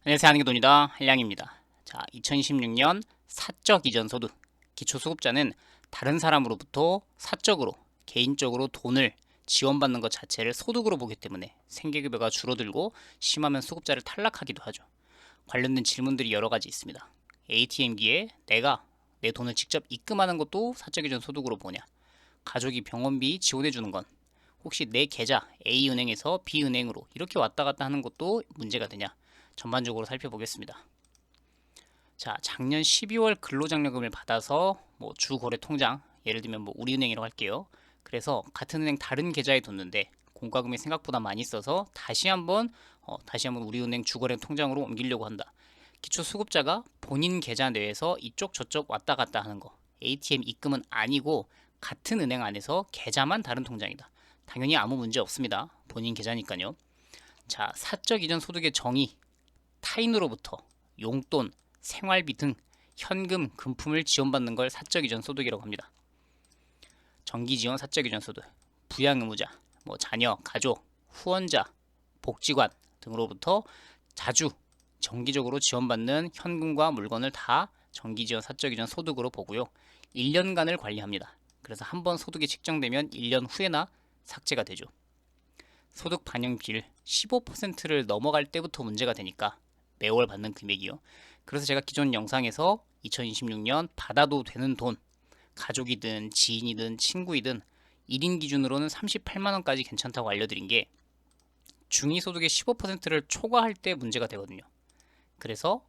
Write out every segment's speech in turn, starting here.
안녕하세요. 한국돈이다. 한량입니다. 자, 2026년 사적 이전 소득. 기초수급자는 다른 사람으로부터 사적으로, 개인적으로 돈을 지원받는 것 자체를 소득으로 보기 때문에 생계급여가 줄어들고 심하면 수급자를 탈락하기도 하죠. 관련된 질문들이 여러 가지 있습니다. ATM기에 내가 내 돈을 직접 입금하는 것도 사적 이전 소득으로 보냐? 가족이 병원비 지원해주는 건 혹시 내 계좌 A은행에서 B은행으로 이렇게 왔다 갔다 하는 것도 문제가 되냐? 전반적으로 살펴보겠습니다. 자, 작년 12월 근로장려금을 받아서 뭐 주거래 통장, 예를 들면 뭐 우리은행이라고 할게요. 그래서 같은 은행 다른 계좌에 뒀는데 공과금이 생각보다 많이 있어서 다시 한번 우리은행 주거래 통장으로 옮기려고 한다. 기초수급자가 본인 계좌 내에서 이쪽 저쪽 왔다 갔다 하는 거. ATM 입금은 아니고 같은 은행 안에서 계좌만 다른 통장이다. 당연히 아무 문제 없습니다. 본인 계좌니까요. 자, 사적 이전 소득의 정의. 타인으로부터 용돈, 생활비 등 현금, 금품을 지원받는 걸 사적 이전 소득이라고 합니다. 정기 지원 사적 이전 소득, 부양 의무자, 뭐 자녀, 가족, 후원자, 복지관 등으로부터 자주 정기적으로 지원받는 현금과 물건을 다 정기 지원 사적 이전 소득으로 보고요. 1년간을 관리합니다. 그래서 한번 소득이 측정되면 1년 후에나 삭제가 되죠. 소득 반영 비율 15%를 넘어갈 때부터 문제가 되니까 매월 받는 금액이요. 그래서 제가 기존 영상에서 2026년 받아도 되는 돈, 가족이든 지인이든 친구이든 1인 기준으로는 38만원까지 괜찮다고 알려드린 게 중위소득의 15%를 초과할 때 문제가 되거든요. 그래서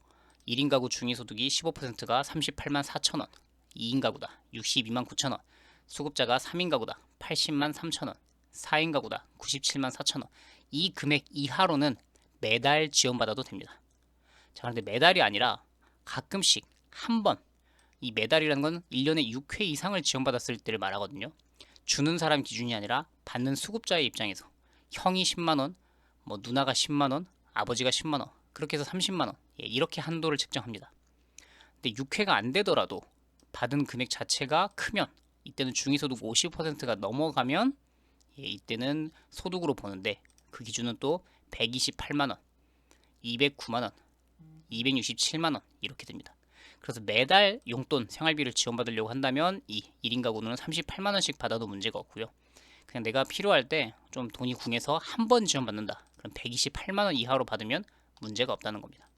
1인 가구 중위소득이 15%가 38만 4천원, 2인 가구다 62만 9천원, 수급자가 3인 가구다 80만 3천원, 4인 가구다 97만 4천원. 이 금액 이하로는 매달 지원받아도 됩니다. 자, 그런데 매달이 아니라 가끔씩 한 번, 이 매달이라는 건 1년에 6회 이상을 지원받았을 때를 말하거든요. 주는 사람 기준이 아니라 받는 수급자의 입장에서 형이 10만원, 뭐 누나가 10만원, 아버지가 10만원, 그렇게 해서 30만원, 이렇게 한도를 측정합니다. 근데 6회가 안 되더라도 받은 금액 자체가 크면 이때는 중위소득 50%가 넘어가면 이때는 소득으로 보는데 그 기준은 또 128만원, 209만원, 267만원 이렇게 됩니다. 그래서 매달 용돈 생활비를 지원받으려고 한다면 이 1인 가구는 38만원씩 받아도 문제가 없고요. 그냥 내가 필요할 때 좀 돈이 궁해서 한 번 지원받는다. 그럼 128만원 이하로 받으면 문제가 없다는 겁니다.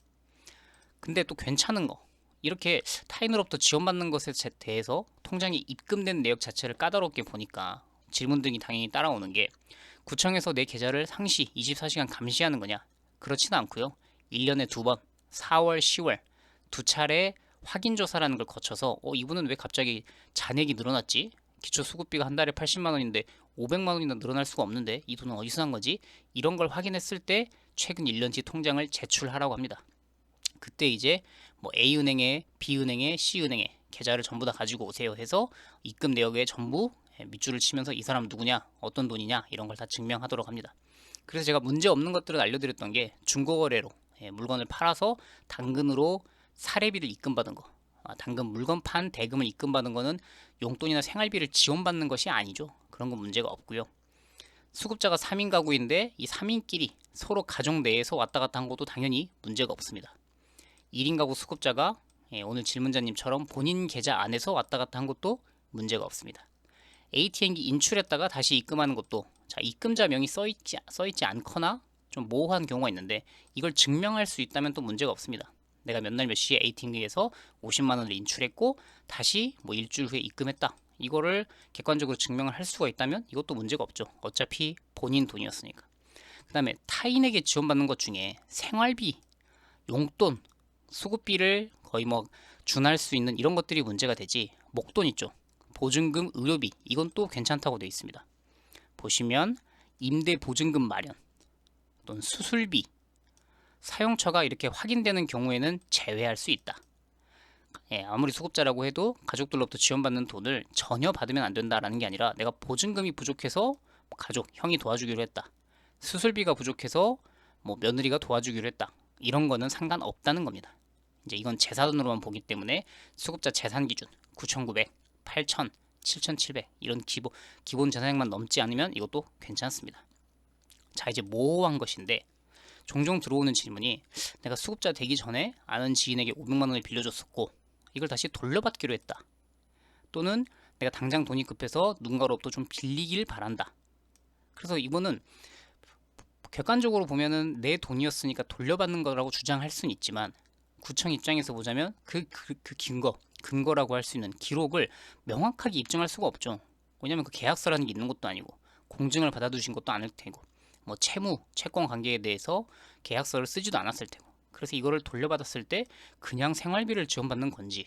근데 또 괜찮은 거, 이렇게 타인으로부터 지원받는 것에 대해서 통장에 입금된 내역 자체를 까다롭게 보니까 질문들이 당연히 따라오는 게 구청에서 내 계좌를 상시 24시간 감시하는 거냐? 그렇지는 않고요. 1년에 두 번, 4월, 10월 두 차례 확인 조사라는 걸 거쳐서 이분은 왜 갑자기 잔액이 늘어났지? 기초수급비가 한 달에 80만 원인데 500만 원이나 늘어날 수가 없는데 이 돈은 어디서 난 거지? 이런 걸 확인했을 때 최근 1년치 통장을 제출하라고 합니다. 그때 이제 뭐 A은행에 B은행에 C은행에 계좌를 전부 다 가지고 오세요 해서 입금 내역에 전부 밑줄을 치면서 이 사람 누구냐, 어떤 돈이냐 이런 걸 다 증명하도록 합니다. 그래서 제가 문제 없는 것들을 알려드렸던 게 중고거래로 물건을 팔아서 당근으로 사례비를 입금받은 거, 당근 물건 판 대금을 입금받은 거는 용돈이나 생활비를 지원받는 것이 아니죠. 그런 건 문제가 없고요. 수급자가 3인 가구인데 이 3인끼리 서로 가족 내에서 왔다 갔다 한 것도 당연히 문제가 없습니다. 1인 가구 수급자가 오늘 질문자님처럼 본인 계좌 안에서 왔다 갔다 한 것도 문제가 없습니다. ATM기 인출했다가 다시 입금하는 것도 입금자 명이 써있지 않거나 좀 모호한 경우가 있는데 이걸 증명할 수 있다면 또 문제가 없습니다. 내가 몇 날 몇 시에 ATM기에서 50만원을 인출했고 다시 뭐 일주일 후에 입금했다. 이거를 객관적으로 증명을 할 수가 있다면 이것도 문제가 없죠. 어차피 본인 돈이었으니까. 그 다음에 타인에게 지원받는 것 중에 생활비, 용돈, 수급비를 거의 뭐 준할 수 있는 이런 것들이 문제가 되지 목돈 있죠. 보증금, 의료비 이건 또 괜찮다고 되어 있습니다. 보시면 임대 보증금 마련 또는 수술비, 사용처가 이렇게 확인되는 경우에는 제외할 수 있다. 아무리 수급자라고 해도 가족들로부터 지원받는 돈을 전혀 받으면 안 된다라는 게 아니라 내가 보증금이 부족해서 가족, 형이 도와주기로 했다. 수술비가 부족해서 뭐 며느리가 도와주기로 했다. 이런 거는 상관없다는 겁니다. 이제 이건 재산으로만 보기 때문에 수급자 재산 기준 9,900, 8,000, 7,700 이런 기본 재산액만 넘지 않으면 이것도 괜찮습니다. 자, 이제 모호한 것인데 종종 들어오는 질문이 내가 수급자 되기 전에 아는 지인에게 500만 원을 빌려줬었고 이걸 다시 돌려받기로 했다. 또는 내가 당장 돈이 급해서 누군가로부터 좀 빌리길 바란다. 그래서 이거는 객관적으로 보면은 내 돈이었으니까 돌려받는 거라고 주장할 수는 있지만 구청 입장에서 보자면 그 근거라고 할 수 있는 기록을 명확하게 입증할 수가 없죠. 왜냐면 그 계약서라는 게 있는 것도 아니고 공증을 받아두신 것도 아닐 테고 뭐 채권 관계에 대해서 계약서를 쓰지도 않았을 테고 그래서 이거를 돌려받았을 때 그냥 생활비를 지원받는 건지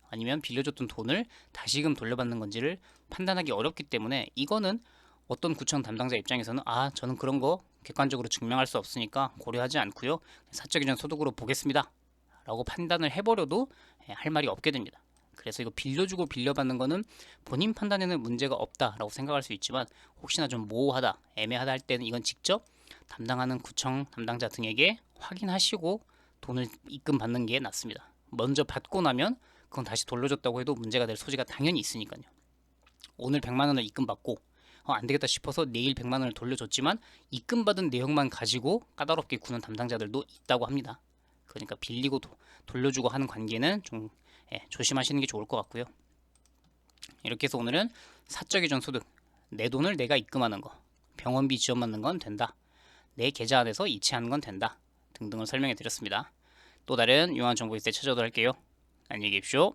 아니면 빌려줬던 돈을 다시금 돌려받는 건지를 판단하기 어렵기 때문에 이거는 어떤 구청 담당자 입장에서는 저는 그런 거 객관적으로 증명할 수 없으니까 고려하지 않고요. 사적이전 소득으로 보겠습니다. 라고 판단을 해버려도 할 말이 없게 됩니다. 그래서 이거 빌려주고 빌려받는 거는 본인 판단에는 문제가 없다라고 생각할 수 있지만 혹시나 좀 모호하다, 애매하다 할 때는 이건 직접 담당하는 구청 담당자 등에게 확인하시고 돈을 입금 받는 게 낫습니다. 먼저 받고 나면 그건 다시 돌려줬다고 해도 문제가 될 소지가 당연히 있으니까요. 오늘 100만 원을 입금 받고 안 되겠다 싶어서 내일 100만 원을 돌려줬지만 입금받은 내용만 가지고 까다롭게 구는 담당자들도 있다고 합니다. 그러니까 빌리고 돌려주고 하는 관계는 좀 조심하시는 게 좋을 것 같고요. 이렇게 해서 오늘은 사적 이전 소득, 내 돈을 내가 입금하는 거, 병원비 지원받는 건 된다, 내 계좌 안에서 이체하는 건 된다 등등을 설명해 드렸습니다. 또 다른 유용한 정보 있을 때 찾아오도록 할게요. 안녕히 계십시오.